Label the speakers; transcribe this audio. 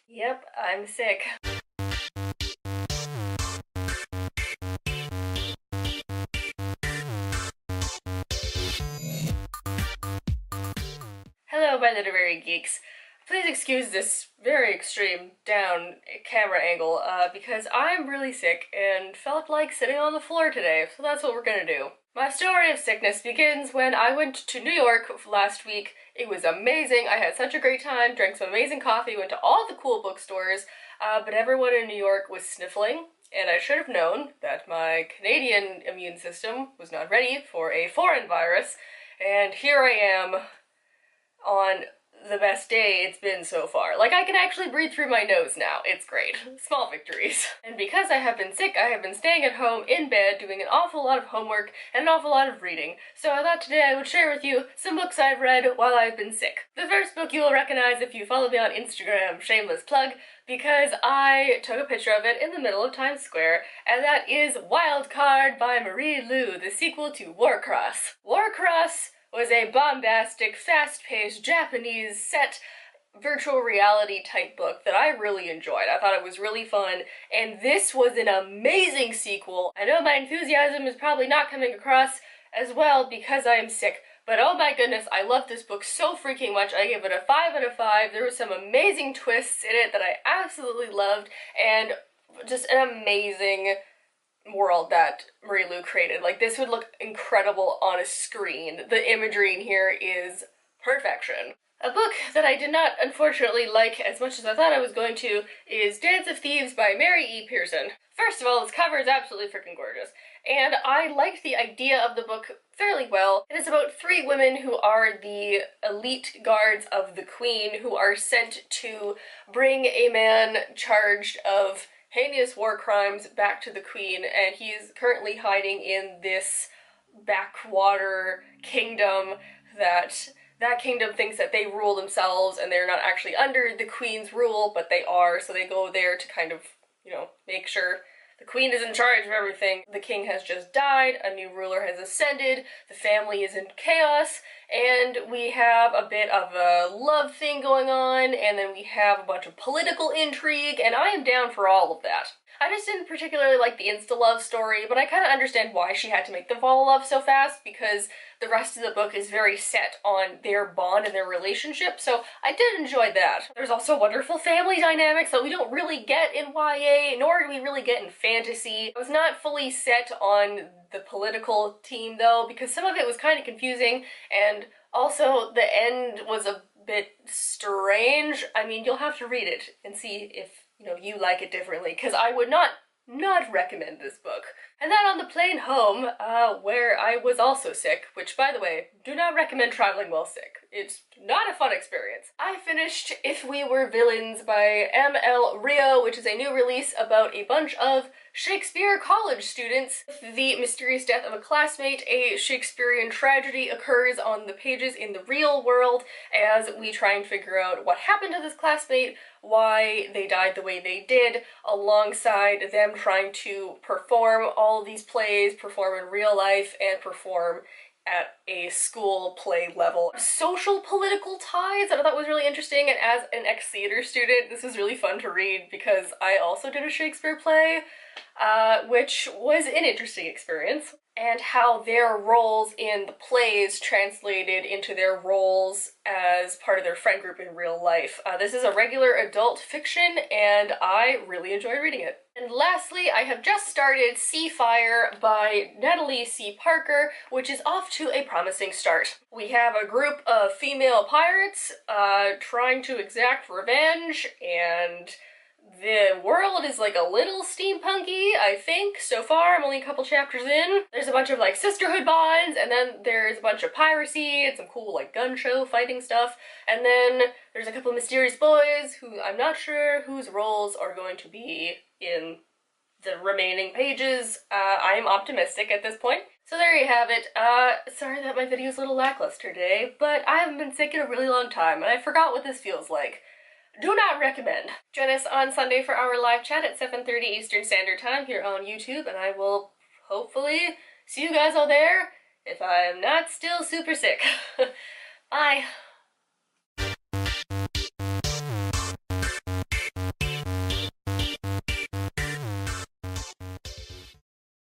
Speaker 1: Yep, I'm sick. Hello, my literary geeks. Please excuse this very extreme down camera angle, because I'm really sick and felt like sitting on the floor today, so that's what we're gonna do. My story of sickness begins when I went to New York last week. It was amazing. I had such a great time, drank some amazing coffee, went to all the cool bookstores, but everyone in New York was sniffling, and I should have known that my Canadian immune system was not ready for a foreign virus, and here I am on the best day it's been so far. Like, I can actually breathe through my nose now. It's great. Small victories. And because I have been sick, I have been staying at home in bed doing an awful lot of homework and an awful lot of reading. So I thought today I would share with you some books I've read while I've been sick. The first book you will recognize if you follow me on Instagram, shameless plug, because I took a picture of it in the middle of Times Square, and that is Wild Card by Marie Lu, the sequel to Warcross. Warcross was a bombastic, fast-paced, Japanese set virtual reality type book that I really enjoyed. I thought it was really fun, and this was an amazing sequel. I know my enthusiasm is probably not coming across as well because I am sick, but oh my goodness, I love this book so freaking much. I give it a 5 out of 5. There were some amazing twists in it that I absolutely loved, and just an amazing world that Marie Lu created. Like, this would look incredible on a screen. The imagery in here is perfection. A book that I did not, unfortunately, like as much as I thought I was going to is Dance of Thieves by Mary E. Pearson. First of all, this cover is absolutely freaking gorgeous, and I liked the idea of the book fairly well. It is about 3 women who are the elite guards of the Queen who are sent to bring a man charged of heinous war crimes back to the Queen, and he's currently hiding in this backwater kingdom that kingdom thinks that they rule themselves, and they're not actually under the Queen's rule, but they are, so they go there to kind of, you know, make sure the Queen is in charge of everything. The king has just died, a new ruler has ascended, the family is in chaos, and we have a bit of a love thing going on, and then we have a bunch of political intrigue, and I am down for all of that. I just didn't particularly like the insta-love story, but I kind of understand why she had to make them fall in love so fast, because the rest of the book is very set on their bond and their relationship, so I did enjoy that. There's also wonderful family dynamics that we don't really get in YA, nor do we really get in fantasy. I was not fully set on the political team, though, because some of it was kind of confusing, and also the end was a bit strange. I mean, you'll have to read it and see if you like it differently, because I would not recommend this book. And then on the plane home, where I was also sick, which, by the way, do not recommend traveling while sick. It's not a fun experience. I finished If We Were Villains by M.L. Rio, which is a new release about a bunch of Shakespeare college students. With the mysterious death of a classmate, a Shakespearean tragedy occurs on the pages in the real world as we try and figure out what happened to this classmate, why they died the way they did, alongside them trying to perform all of these plays, perform in real life, and perform at a school play level. Social political ties that I thought was really interesting, and as an ex-theater student, this was really fun to read because I also did a Shakespeare play, which was an interesting experience, and how their roles in the plays translated into their roles as part of their friend group in real life. This is a regular adult fiction, and I really enjoyed reading it. And lastly, I have just started Sea Fire by Natalie C. Parker, which is off to a promising start. We have a group of female pirates trying to exact revenge, and the world is like a little steampunky, I think. So far, I'm only a couple chapters in. There's a bunch of like sisterhood bonds, and then there's a bunch of piracy and some cool like gun show fighting stuff. And then there's a couple of mysterious boys who I'm not sure whose roles are going to be in the remaining pages. I'm optimistic at this point. So there you have it. Sorry that my video's a little lackluster today, but I haven't been sick in a really long time, and I forgot what this feels like. Do not recommend. Join us on Sunday for our live chat at 7:30 Eastern Standard Time here on YouTube, and I will hopefully see you guys all there if I'm not still super sick. Bye!